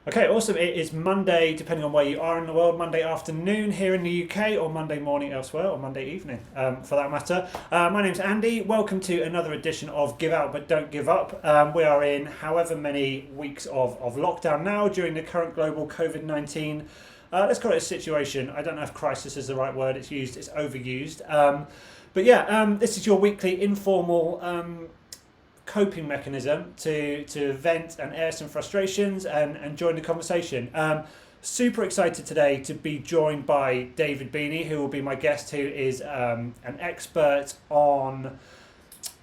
Okay, awesome. It is Monday, depending on where you are in the world, Monday afternoon here in the UK, or Monday morning elsewhere, or Monday evening for that matter. My name's Andy. Welcome to another edition of Give Out But Don't Give Up. We are in however many weeks of lockdown now during the current global COVID-19. Let's call it a situation. I don't know if crisis is the right word. It's overused. This is your weekly informal coping mechanism to vent and air some frustrations and join the conversation. Super excited today to be joined by David Beeney, who will be my guest, who is an expert on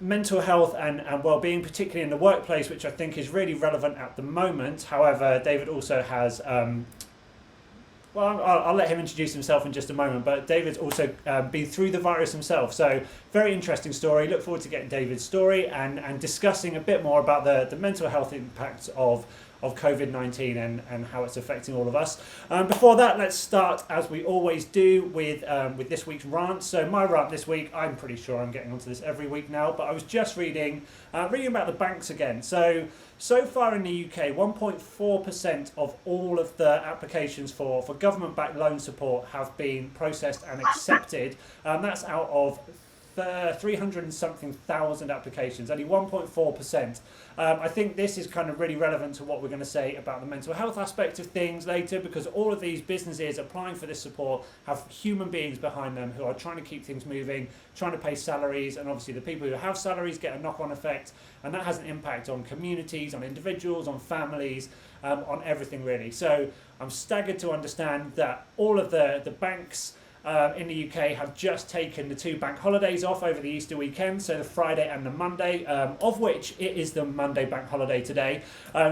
mental health and well-being, particularly in the workplace, which I think is really relevant at the moment. However, David also has I'll let him introduce himself in just a moment, but David's also been through the virus himself. So, very interesting story. Look forward to getting David's story and discussing a bit more about the mental health impacts of COVID-19 and how it's affecting all of us. Before that, let's start, as we always do, with this week's rant. So my rant this week, I'm pretty sure I'm getting onto this every week now, but I was just reading about the banks again. So far in the UK, 1.4% of all of the applications for government-backed loan support have been processed and accepted. That's out of 300 and something thousand applications, only 1.4%. I think this is kind of really relevant to what we're going to say about the mental health aspect of things later, because all of these businesses applying for this support have human beings behind them who are trying to keep things moving, trying to pay salaries, and obviously the people who have salaries get a knock-on effect, and that has an impact on communities, on individuals, on families, on everything really. So I'm staggered to understand that all of the banks in the UK have just taken the 2 bank holidays off over the Easter weekend, so the Friday and the Monday, of which it is the Monday bank holiday today.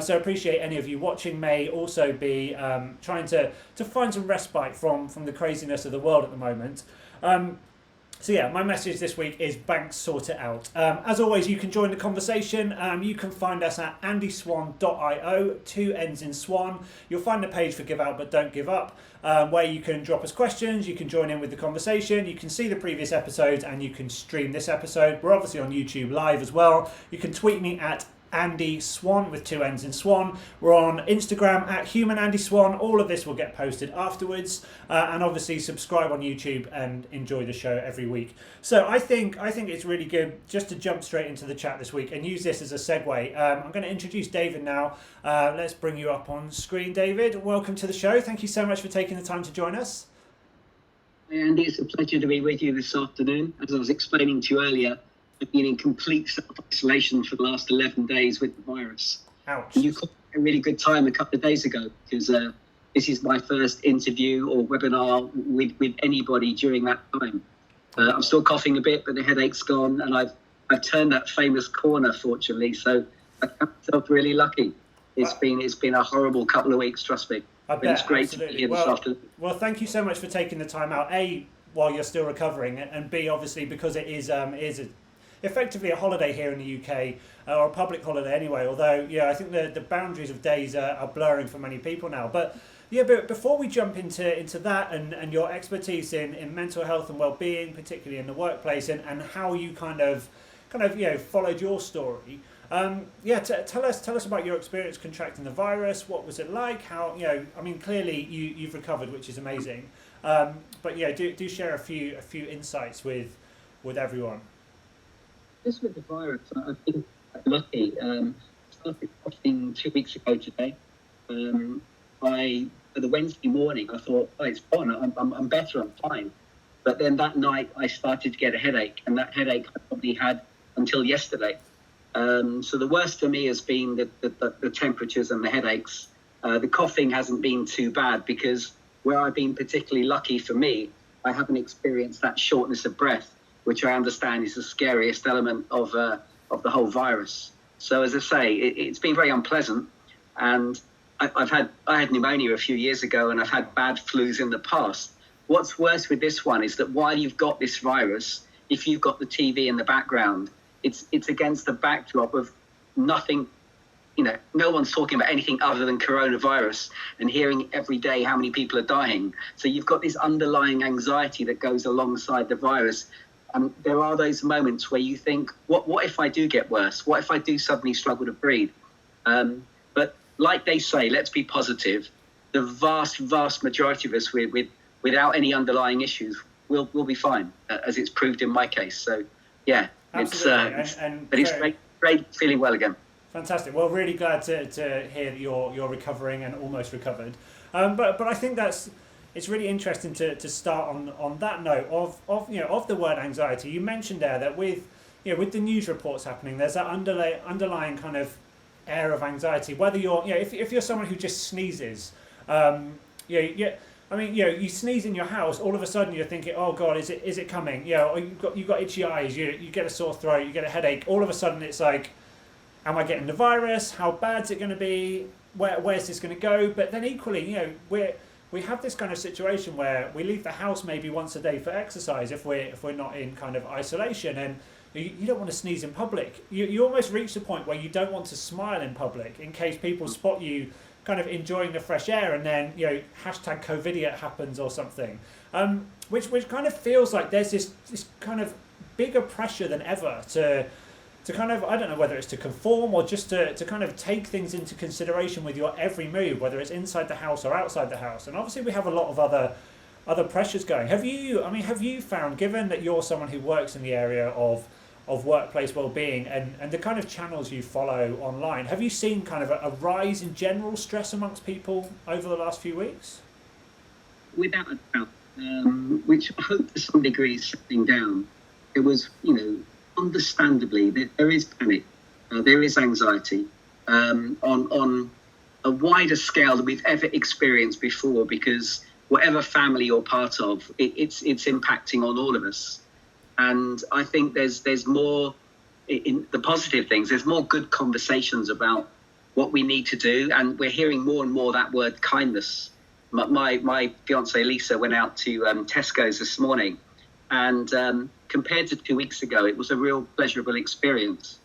So appreciate any of you watching may also be trying to find some respite from the craziness of the world at the moment. My message this week is banks sort it out. As always, you can join the conversation. You can find us at andyswan.io, 2 N's in Swan. You'll find the page for Give Out But Don't Give Up, where you can drop us questions, you can join in with the conversation, you can see the previous episodes, and you can stream this episode. We're obviously on YouTube Live as well. You can tweet me at Andy Swan with 2 N's in Swan. We're on Instagram at Human Andy Swan. All of this will get posted afterwards, and obviously subscribe on YouTube and enjoy the show every week. So I think it's really good just to jump straight into the chat this week and use this as a segue. I'm going to introduce David now. Let's bring you up on screen, David. Welcome to the show. Thank you so much for taking the time to join us. Hey Andy, it's a pleasure to be with you this afternoon. As I was explaining to you earlier, I've been in complete self-isolation for the last 11 days with the virus. Ouch. And you caught a really good time a couple of days ago, because this is my first interview or webinar with anybody during that time. I'm still coughing a bit, but the headache's gone, and I've turned that famous corner, fortunately, so I felt really lucky. It's been a horrible couple of weeks, trust me. I bet, it's great absolutely. to be here this afternoon. Well, thank you so much for taking the time out, A, while you're still recovering, and B, obviously, because it is effectively a holiday here in the UK, or a public holiday anyway, although I think the boundaries of days are blurring for many people now. But before we jump into that and your expertise in mental health and well-being, particularly in the workplace, and how you kind of followed your story, tell us about your experience contracting the virus. What was it like? How clearly you've recovered, which is amazing, but do share a few insights with everyone. Just with the virus, I've been quite lucky. I started coughing 2 weeks ago today. For the Wednesday morning, I thought, it's gone. I'm better. I'm fine. But then that night, I started to get a headache, and that headache I probably had until yesterday. So the worst for me has been the temperatures and the headaches. The coughing hasn't been too bad, because where I've been particularly lucky for me, I haven't experienced that shortness of breath, which I understand is the scariest element of the whole virus. So as I say, it's been very unpleasant, and I had pneumonia a few years ago, and I've had bad flus in the past. What's worse with this one is that while you've got this virus, if you've got the TV in the background, it's against the backdrop of nothing. No one's talking about anything other than coronavirus, and hearing every day how many people are dying. So you've got this underlying anxiety that goes alongside the virus. And there are those moments where you think, what if I do get worse? What if I do suddenly struggle to breathe? But like they say, let's be positive. The vast majority of us without any underlying issues will be fine, as it's proved in my case. So, yeah, it's great feeling well again. Fantastic. Well, really glad to hear that you're recovering and almost recovered. But I think it's really interesting to start on that note of the word anxiety. You mentioned there that with the news reports happening, there's that underlying kind of air of anxiety. Whether you're if you're someone who just sneezes, you sneeze in your house, all of a sudden you're thinking, oh God, is it coming? Or you've got itchy eyes, you get a sore throat, you get a headache. All of a sudden it's like, am I getting the virus? How bad's it going to be? Where's this going to go? But then equally, we have this kind of situation where we leave the house maybe once a day for exercise if we're not in kind of isolation, and you don't want to sneeze in public. You almost reach the point where you don't want to smile in public in case people spot you kind of enjoying the fresh air, and then hashtag COVIDiot happens or something, which kind of feels like there's this kind of bigger pressure than ever to kind of, I don't know whether it's to conform or just to kind of take things into consideration with your every move, whether it's inside the house or outside the house. And obviously we have a lot of other pressures going. Have you found, given that you're someone who works in the area of workplace well-being and the kind of channels you follow online, have you seen kind of a rise in general stress amongst people over the last few weeks? Without a doubt, which I hope to some degree is settling down. It was, understandably, there is panic, there is anxiety on a wider scale than we've ever experienced before, because whatever family you're part of, it's impacting on all of us. And I think there's more, in the positive things, there's more good conversations about what we need to do, and we're hearing more and more that word kindness. My fiancée Lisa went out to Tesco's this morning, and compared to 2 weeks ago, it was a real pleasurable experience.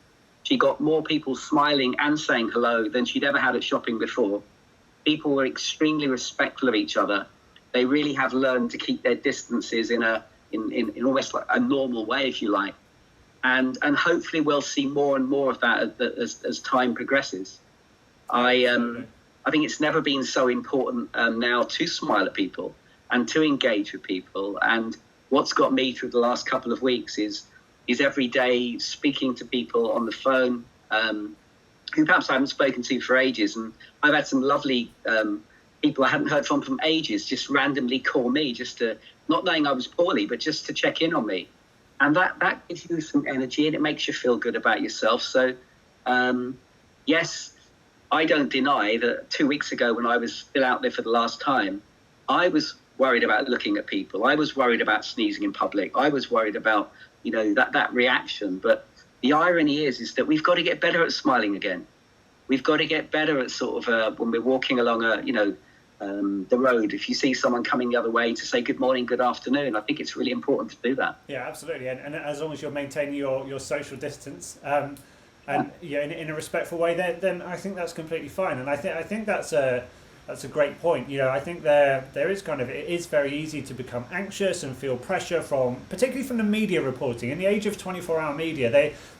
She got more people smiling and saying hello than she'd ever had at shopping before. People were extremely respectful of each other. They really have learned to keep their distances in almost like a normal way, if you like. And hopefully we'll see more and more of that as time progresses. I think it's never been so important now to smile at people and to engage with people. And what's got me through the last couple of weeks is every day speaking to people on the phone who perhaps I haven't spoken to for ages. And I've had some lovely people I hadn't heard from ages just randomly call me, just to, not knowing I was poorly, but just to check in on me. And that gives you some energy and it makes you feel good about yourself. So, yes, I don't deny that 2 weeks ago when I was still out there for the last time, I was worried about looking at people. I was worried about sneezing in public. I was worried about, that reaction. But the irony is that we've got to get better at smiling again. We've got to get better at sort of when we're walking along the road, if you see someone coming the other way, to say good morning, good afternoon. I think it's really important to do that. Yeah, absolutely. And as long as you're maintaining your social distance in a respectful way, then I think that's completely fine. And I think that's a great point. I think there is it is very easy to become anxious and feel pressure particularly from the media reporting. In the age of 24-hour media,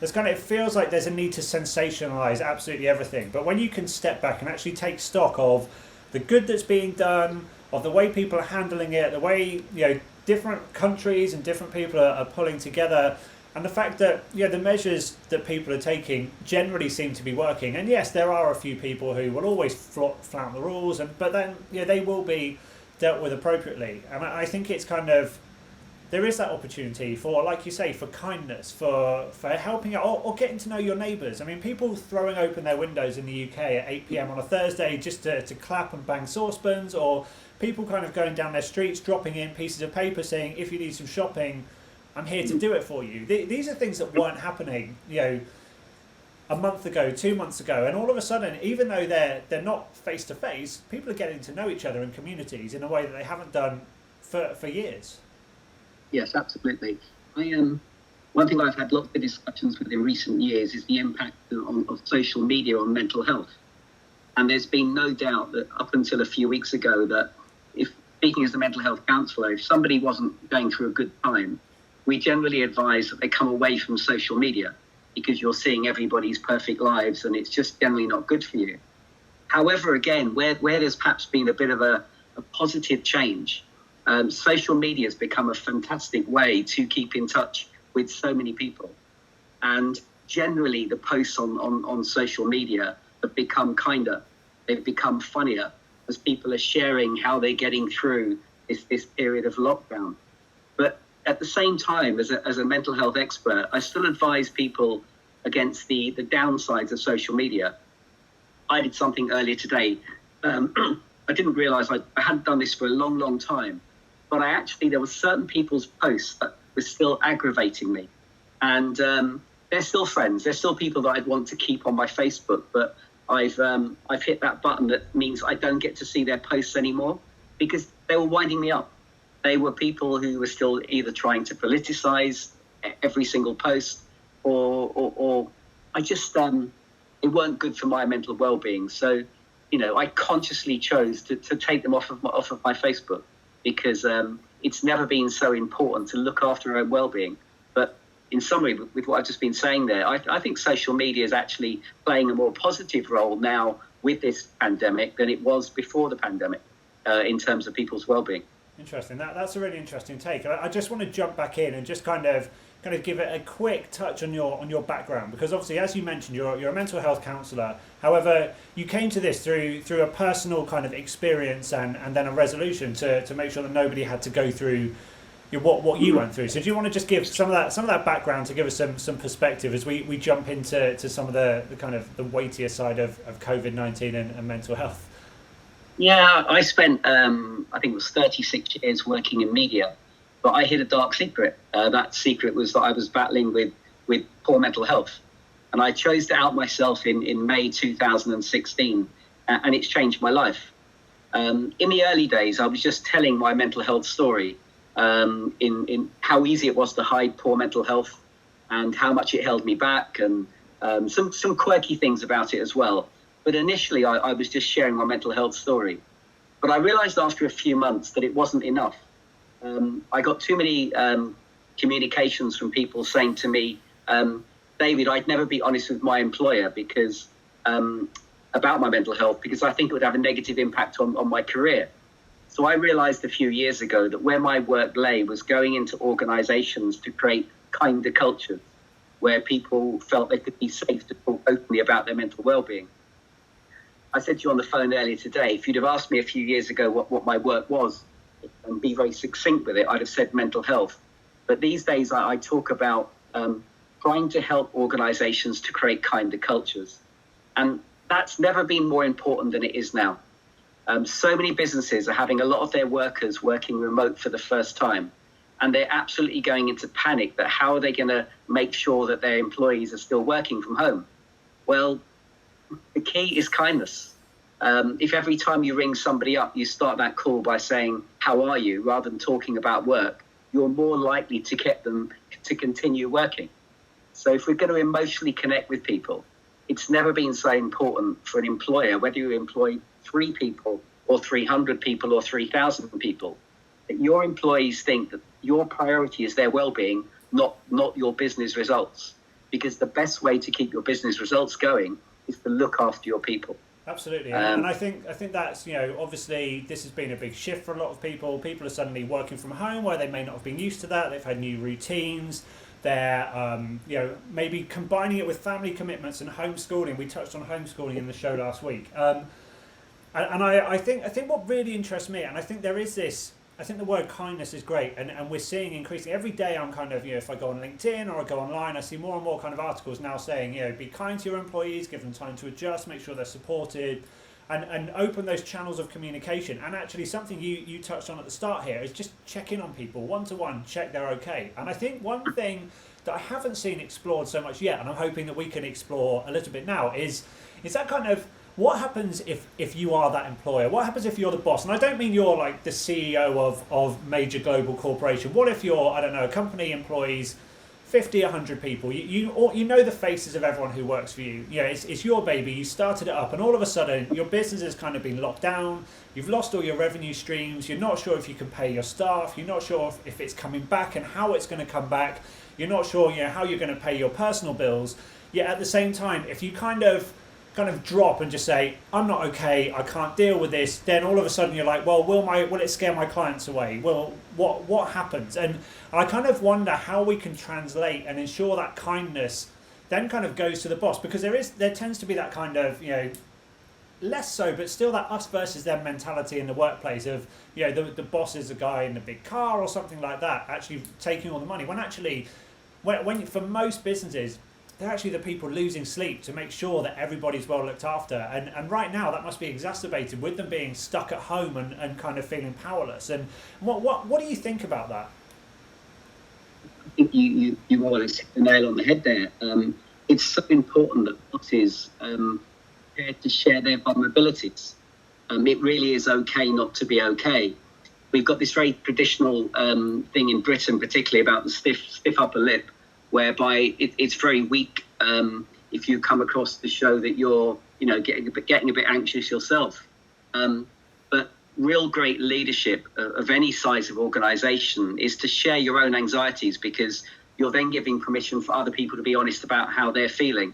it feels like there's a need to sensationalize absolutely everything. But when you can step back and actually take stock of the good that's being done, of the way people are handling it, the way different countries and different people are pulling together, and the fact that the measures that people are taking generally seem to be working. And yes, there are a few people who will always flout the rules, but then they will be dealt with appropriately. And I think it's there is that opportunity for, like you say, for kindness, for helping out or getting to know your neighbours. I mean, people throwing open their windows in the UK at 8 p.m. on a Thursday just to clap and bang saucepans, or people going down their streets, dropping in pieces of paper saying, if you need some shopping, I'm here to do it for you. These are things that weren't happening, a month ago, 2 months ago, and all of a sudden, even though they're not face to face, people are getting to know each other in communities in a way that they haven't done for years. Yes, absolutely. One thing I've had lots of discussions with in recent years is the impact of social media on mental health. And there's been no doubt that up until a few weeks ago, that speaking as a mental health counsellor, if somebody wasn't going through a good time, we generally advise that they come away from social media, because you're seeing everybody's perfect lives and it's just generally not good for you. However, again, where there's perhaps been a bit of a positive change, social media has become a fantastic way to keep in touch with so many people. And generally, the posts on social media have become kinder. They've become funnier as people are sharing how they're getting through this period of lockdown. But at the same time, as a mental health expert, I still advise people against the downsides of social media. I did something earlier today. I didn't realize I hadn't done this for a long, long time, but there were certain people's posts that were still aggravating me. And they're still friends. They're still people that I'd want to keep on my Facebook, but I've hit that button that means I don't get to see their posts anymore because they were winding me up. They were people who were still either trying to politicize every single post or I just, it weren't good for my mental well-being. So, I consciously chose to take them off of my Facebook because it's never been so important to look after our own well-being. But in summary, with what I've just been saying there, I think social media is actually playing a more positive role now with this pandemic than it was before the pandemic in terms of people's well-being. Interesting. That's a really interesting take. I just want to jump back in and just kind of give it a quick touch on your background, because obviously, as you mentioned, you're a mental health counsellor. However, you came to this through a personal kind of experience and then a resolution to make sure that nobody had to go through what you went through. So do you want to just give some of that background to give us some perspective as we jump into some of the kind of the weightier side of COVID-19 and mental health? Yeah, I spent, I think it was 36 years working in media, but I hid a dark secret. That secret was that I was battling with poor mental health. And I chose to out myself in May 2016, and it's changed my life. In the early days, I was just telling my mental health story in how easy it was to hide poor mental health and how much it held me back and some quirky things about it as well. But initially, I was just sharing my mental health story. But I realized after a few months that it wasn't enough. I got too many communications from people saying to me, David, I'd never be honest with my employer because about my mental health because I think it would have a negative impact on my career. So I realized a few years ago that where my work lay was going into organizations to create kinder cultures where people felt they could be safe to talk openly about their mental well-being. I said to you on the phone earlier today, if you'd have asked me a few years ago what my work was and be very succinct with it, I'd have said mental health. But these days I talk about trying to help organizations to create kinder cultures. And that's never been more important than it is now. So many businesses are having a lot of their workers working remote for the first time. And they're absolutely going into panic that how are they going to make sure that their employees are still working from home? Well, the key is kindness. If every time you ring somebody up, you start that call by saying, how are you, rather than talking about work, you're more likely to get them to continue working. So if we're going to emotionally connect with people, it's never been so important for an employer, whether you employ 3 people or 300 people or 3,000 people, that your employees think that your priority is their well-being, not your business results. Because the best way to keep your business results going is to look after your people. Absolutely, and I think that's, obviously this has been a big shift for a lot of people. People are suddenly working from home where they may not have been used to that. They've had new routines. They're maybe combining it with family commitments and homeschooling. We touched on homeschooling in the show last week, and I think what really interests me, and I think there is this. I think the word kindness is great, and we're seeing increasing every day. I'm kind of, if I go on LinkedIn or I go online, I see more and more kind of articles now saying, be kind to your employees, give them time to adjust, make sure they're supported, and open those channels of communication. And actually something you touched on at the start here is just check in on people, one-to-one, check they're okay. And I think one thing that I haven't seen explored so much yet, and I'm hoping that we can explore a little bit now, is that kind of, what happens if you are that employer? What happens if you're the boss? And I don't mean you're like the CEO of major global corporation. What if you're, I don't know, a company employs 50, 100 people? You know the faces of everyone who works for you. It's your baby. You started it up, and all of a sudden your business has kind of been locked down. You've lost all your revenue streams. You're not sure if you can pay your staff. You're not sure if it's coming back and how it's going to come back. You're not sure, how you're going to pay your personal bills. Yet at the same time, if you kind of kind of drop and just say, I'm not okay, I can't deal with this, then all of a sudden you're like, well, will it scare my clients away? Well, what happens? And I kind of wonder how we can translate and ensure that kindness then kind of goes to the boss, because there tends to be that kind of, less so, but still that us versus them mentality in the workplace of, the boss is a guy in a big car or something like that, actually taking all the money, when actually, when for most businesses, they're actually the people losing sleep to make sure that everybody's well looked after. And right now that must be exacerbated with them being stuck at home and kind of feeling powerless. And what do you think about that? I think you more or less hit the nail on the head there. It's so important that bosses prepared to share their vulnerabilities. It really is okay not to be okay. We've got this very traditional thing in Britain, particularly about the stiff upper lip, whereby it's very weak if you come across to show that you're, getting a bit anxious yourself. But real great leadership of any size of organisation is to share your own anxieties, because you're then giving permission for other people to be honest about how they're feeling.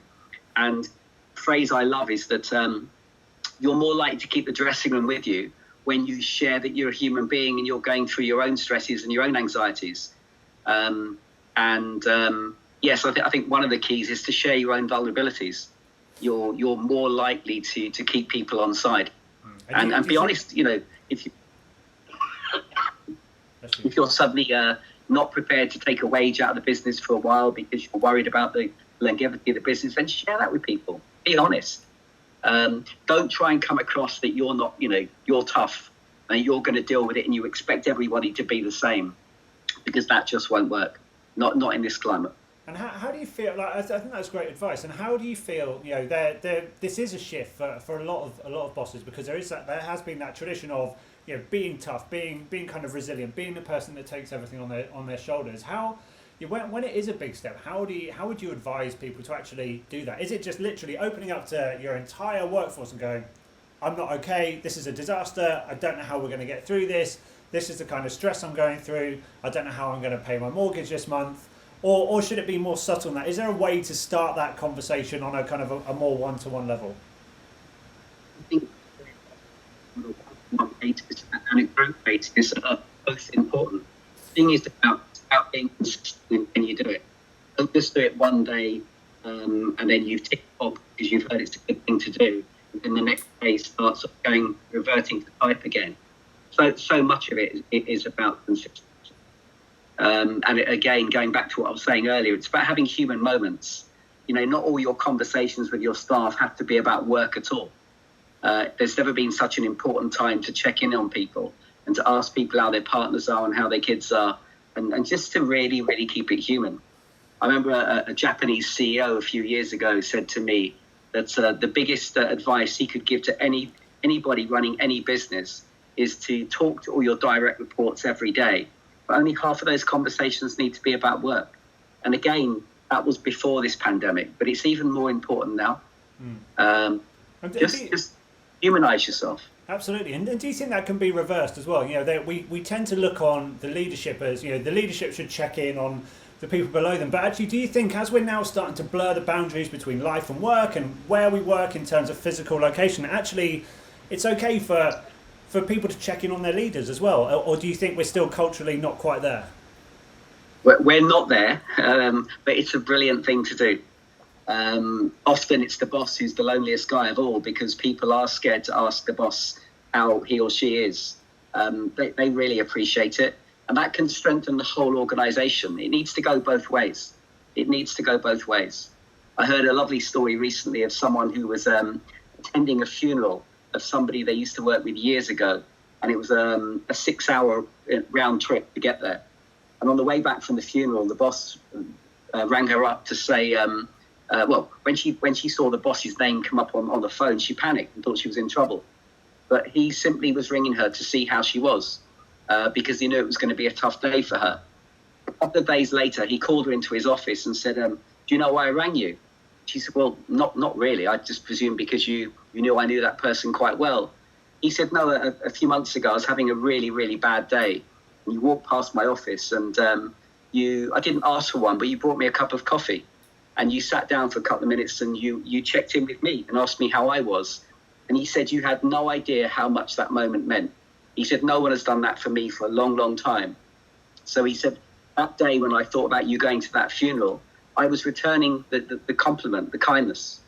And the phrase I love is that you're more likely to keep the dressing room with you when you share that you're a human being and you're going through your own stresses and your own anxieties. Yes, I think one of the keys is to share your own vulnerabilities. You're more likely to keep people on side, and be honest. If you're suddenly not prepared to take a wage out of the business for a while because you're worried about the longevity of the business, then share that with people. Be honest. Don't try and come across that you're not, you're tough and you're going to deal with it and you expect everybody to be the same, because that just won't work. Not in this climate. And how do you feel? Like, I think that's great advice. And how do you feel? This is a shift for a lot of bosses, because there has been that tradition of being tough, being kind of resilient, being the person that takes everything on their shoulders. When it is a big step, how would you advise people to actually do that? Is it just literally opening up to your entire workforce and going, I'm not okay, this is a disaster, I don't know how we're going to get through this. This is the kind of stress I'm going through. I don't know how I'm going to pay my mortgage this month. Or should it be more subtle than that? Is there a way to start that conversation on a kind of a more one-to-one level? I think one basis and a group basis are both important. The thing is about being consistent when you do it. Don't just do it one day and then you've ticked off because you've heard it's a good thing to do, and then the next day starts reverting to type again. So much of it is about consistency. And again, going back to what I was saying earlier, it's about having human moments. Not all your conversations with your staff have to be about work at all. There's never been such an important time to check in on people and to ask people how their partners are and how their kids are, and just to really, really keep it human. I remember a Japanese CEO a few years ago said to me that the biggest advice he could give to anybody running any business is to talk to all your direct reports every day. But only half of those conversations need to be about work. And again, that was before this pandemic, but it's even more important now. Just humanize yourself. Absolutely. And do you think that can be reversed as well? We tend to look on the leadership as, the leadership should check in on the people below them. But actually, do you think as we're now starting to blur the boundaries between life and work and where we work in terms of physical location, actually it's okay for people to check in on their leaders as well? Or do you think we're still culturally not quite there? We're not there, but it's a brilliant thing to do. Often it's the boss who's the loneliest guy of all, because people are scared to ask the boss how he or she is. They really appreciate it. And that can strengthen the whole organisation. It needs to go both ways. I heard a lovely story recently of someone who was attending a funeral of somebody they used to work with years ago, and it was a 6-hour round trip to get there. And on the way back from the funeral, the boss rang her up to say, when she saw the boss's name come up on the phone, she panicked and thought she was in trouble. But he simply was ringing her to see how she was, because he knew it was going to be a tough day for her. A couple of days later, he called her into his office and said, do you know why I rang you? She said, well, not really. I just presumed because you knew I knew that person quite well. He said, no, a few months ago, I was having a really, really bad day. And you walked past my office and I didn't ask for one, but you brought me a cup of coffee. and you sat down for a couple of minutes and you checked in with me and asked me how I was. And he said you had no idea how much that moment meant. He said, no one has done that for me for a long, long time. So he said, that day when I thought about you going to that funeral, I was returning the compliment, the kindness.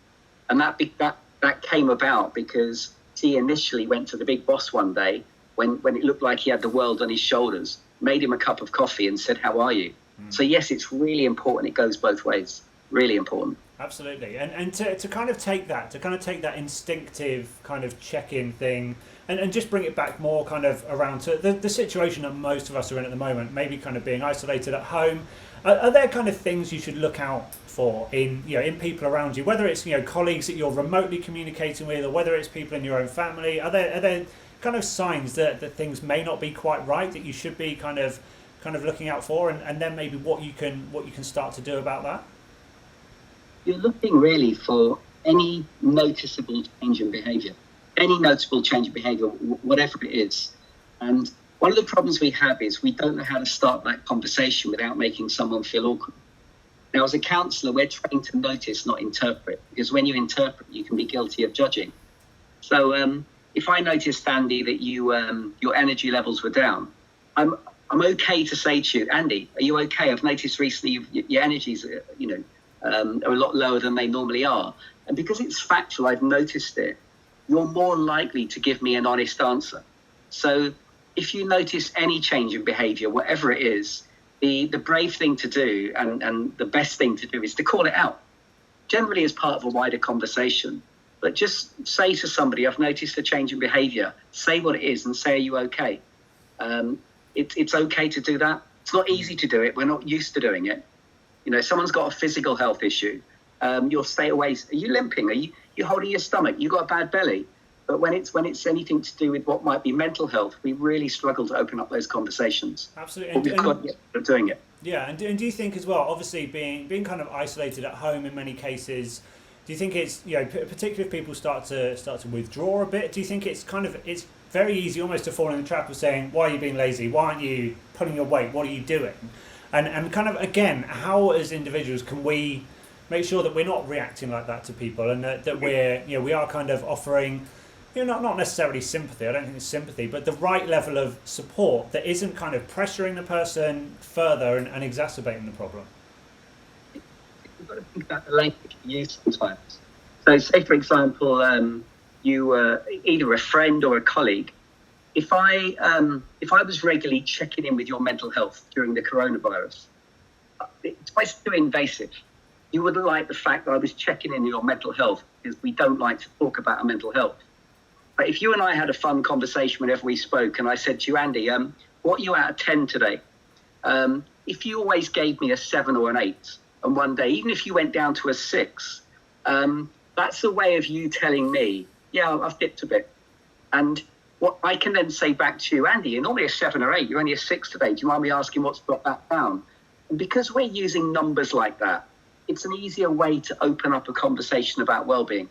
And that came about because he initially went to the big boss one day when it looked like he had the world on his shoulders, made him a cup of coffee and said, how are you? So yes, it's really important. It goes both ways. Really important. Absolutely. And to kind of take that instinctive kind of check-in thing and just bring it back more kind of around to the situation that most of us are in at the moment, maybe kind of being isolated at home. Are there kind of things you should look out for in people around you, whether it's colleagues that you're remotely communicating with, or whether it's people in your own family? Are there kind of signs that things may not be quite right that you should be kind of looking out for, and then maybe what you can start to do about that? You're looking really for any noticeable change in behaviour, whatever it is. And one of the problems we have is we don't know how to start that conversation without making someone feel awkward. Now, as a counsellor, we're trained to notice, not interpret, because when you interpret, you can be guilty of judging. So if I noticed, Andy, that your energy levels were down, I'm okay to say to you, Andy, are you okay? I've noticed recently your energies, are a lot lower than they normally are. And because it's factual, I've noticed it, you're more likely to give me an honest answer. So if you notice any change in behaviour, whatever it is, the brave thing to do and the best thing to do is to call it out, generally as part of a wider conversation. But just say to somebody, I've noticed a change in behaviour, say what it is and say, are you okay? It's okay to do that. It's not easy to do it. We're not used to doing it. Someone's got a physical health issue. You'll stay away. Are you limping? Are you holding your stomach? You got a bad belly? But when it's anything to do with what might be mental health, we really struggle to open up those conversations. Absolutely. But we've got to doing it. Yeah, and do you think as well, obviously being kind of isolated at home in many cases, do you think it's, particularly if people start to withdraw a bit, do you think it's very easy almost to fall in the trap of saying, why are you being lazy? Why aren't you pulling your weight? What are you doing? And kind of, again, how as individuals can we make sure that we're not reacting like that to people, and that we are kind of offering, not necessarily sympathy, I don't think it's sympathy, but the right level of support that isn't kind of pressuring the person further and exacerbating the problem? You've got to think about the language you use sometimes. So say, for example, you either a friend or a colleague, if I was regularly checking in with your mental health during the coronavirus, it's quite too invasive. You wouldn't like the fact that I was checking in your mental health, because we don't like to talk about our mental health. But if you and I had a fun conversation whenever we spoke, and I said to you, Andy, what are you out of 10 today? If you always gave me a 7 or an 8, and one day, even if you went down to a 6, that's a way of you telling me, yeah, I've dipped a bit. And what I can then say back to you, Andy, you're normally a 7 or 8, you're only a 6 today. Do you mind me asking what's brought that down? And because we're using numbers like that, it's an easier way to open up a conversation about well-being.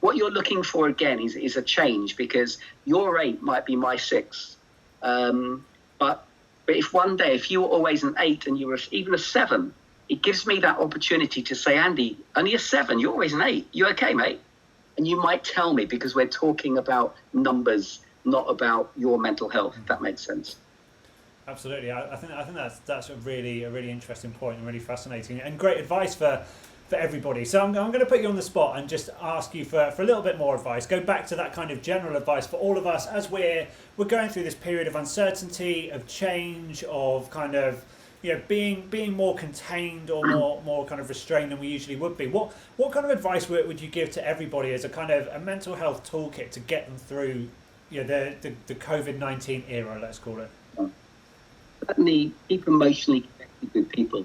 What you're looking for, again, is a change, because your 8 might be my 6. But if one day, if you were always an 8 and you were even a 7, it gives me that opportunity to say, Andy, only a 7, you're always an 8. You okay, mate? And you might tell me, because we're talking about numbers, not about your mental health, if that makes sense. Absolutely. I think that's a really interesting point and really fascinating and great advice for everybody. So I'm going to put you on the spot and just ask you for a little bit more advice. Go back to that kind of general advice for all of us as we're going through this period of uncertainty, of change, of kind of being more contained or more kind of restrained than we usually would be. What kind of advice would you give to everybody as a kind of a mental health toolkit to get them through the COVID-19 era, let's call it? Certainly keep emotionally connected with people.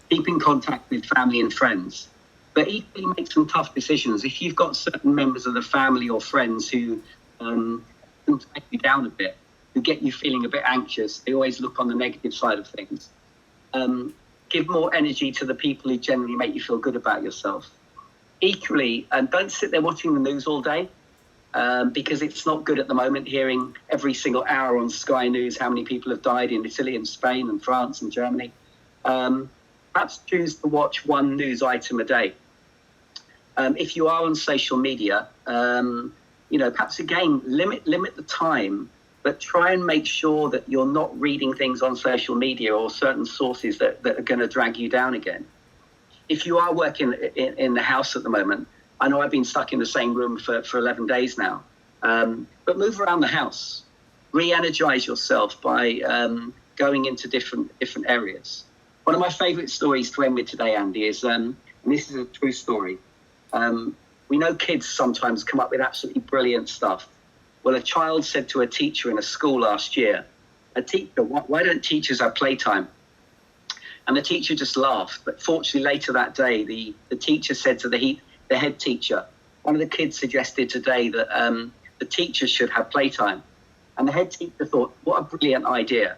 Keep in contact with family and friends, but equally make some tough decisions. If you've got certain members of the family or friends who can take you down a bit, who get you feeling a bit anxious, they always look on the negative side of things. Give more energy to the people who generally make you feel good about yourself. Equally, don't sit there watching the news all day, because it's not good at the moment, hearing every single hour on Sky News how many people have died in Italy and Spain and France and Germany. perhaps choose to watch one news item a day. If you are on social media, perhaps again, limit the time, but try and make sure that you're not reading things on social media or certain sources that are going to drag you down again. If you are working in the house at the moment, I know I've been stuck in the same room for 11 days now, but move around the house, re-energize yourself by going into different areas. One of my favorite stories to end with today, Andy, is, and this is a true story. We know kids sometimes come up with absolutely brilliant stuff. Well, a child said to a teacher in a school last year, "Teacher, why don't teachers have playtime?" And the teacher just laughed. But fortunately, later that day, the teacher said to the head teacher, one of the kids suggested today that the teachers should have playtime. And the head teacher thought, what a brilliant idea.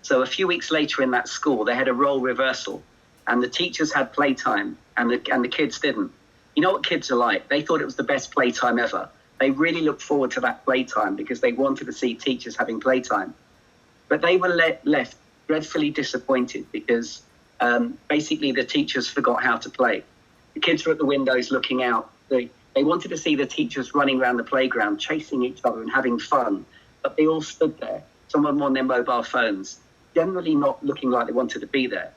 So a few weeks later in that school, they had a role reversal, and the teachers had playtime and the kids didn't. You know what kids are like? They thought it was the best playtime ever. They really looked forward to that playtime because they wanted to see teachers having playtime. But they were left dreadfully disappointed because basically the teachers forgot how to play. The kids were at the windows looking out. They wanted to see the teachers running around the playground, chasing each other and having fun. But they all stood there, some of them on their mobile phones, generally not looking like they wanted to be there.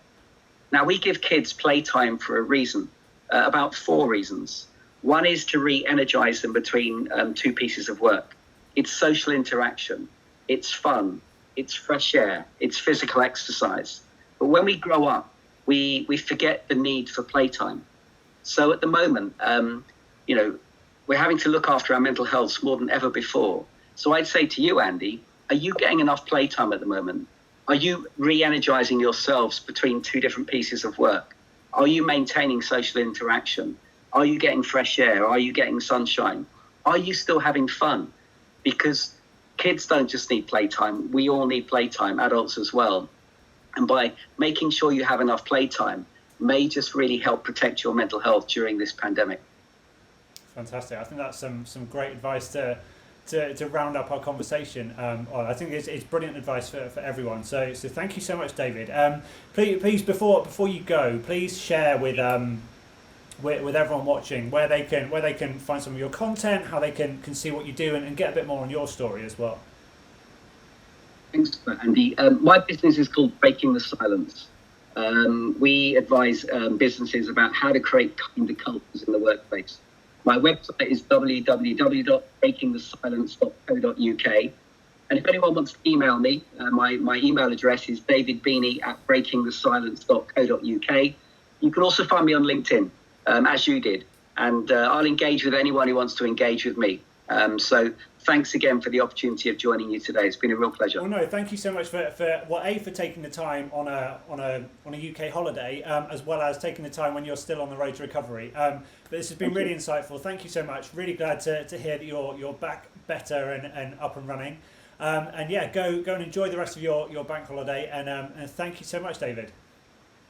Now, we give kids playtime for a reason, about 4 reasons. One is to re-energize them between 2 pieces of work. It's social interaction, it's fun, it's fresh air, it's physical exercise. But when we grow up, we forget the need for playtime. So at the moment, we're having to look after our mental health more than ever before. So I'd say to you, Andy, are you getting enough playtime at the moment? Are you re-energizing yourselves between 2 different pieces of work? Are you maintaining social interaction? Are you getting fresh air? Are you getting sunshine? Are you still having fun? Because kids don't just need playtime. We all need playtime, adults as well. And by making sure you have enough playtime may just really help protect your mental health during this pandemic. Fantastic. I think that's some great advice to round up our conversation. I think it's brilliant advice for everyone. So thank you so much, David. Please before you go, please share with everyone watching where they can find some of your content, how they can see what you do, and get a bit more on your story as well. Thanks for that, Andy. My business is called Breaking the Silence. We advise businesses about how to create kinder cultures in the workplace. My website is www.breakingthesilence.co.uk. And if anyone wants to email me, my email address is davidbeeney@breakingthesilence.co.uk. You can also find me on LinkedIn, as you did. And I'll engage with anyone who wants to engage with me. So thanks again for the opportunity of joining you today. It's been a real pleasure. Well, no, thank you so much for taking the time on a UK holiday, as well as taking the time when you're still on the road to recovery. But this has been really insightful. Thank you so much. Really glad to hear that you're back better and up and running. And yeah, go and enjoy the rest of your bank holiday. And thank you so much, David.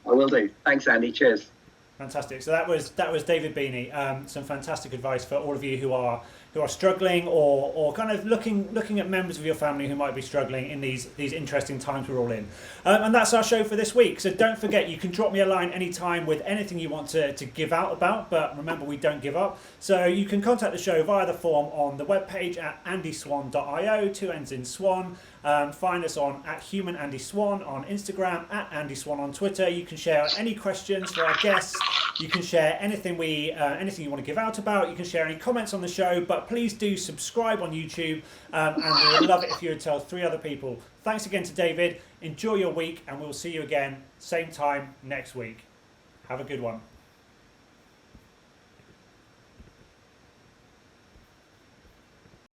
I will do. Thanks, Andy. Cheers. Fantastic. So that was David Beeney. Some fantastic advice for all of you who are struggling or kind of looking at members of your family who might be struggling in these interesting times we're all in. And that's our show for this week. So don't forget, you can drop me a line anytime with anything you want to give out about. But remember, we don't give up. So you can contact the show via the form on the webpage at andyswan.io, 2 N's in Swan. Find us on @humanandyswan on Instagram, @andyswan on Twitter. You can share any questions for our guests. You can share anything anything you want to give out about. You can share any comments on the show, but please do subscribe on YouTube, and we would love it if you would tell 3 other people. Thanks again to David. Enjoy your week, and we'll see you again same time next week. Have a good one.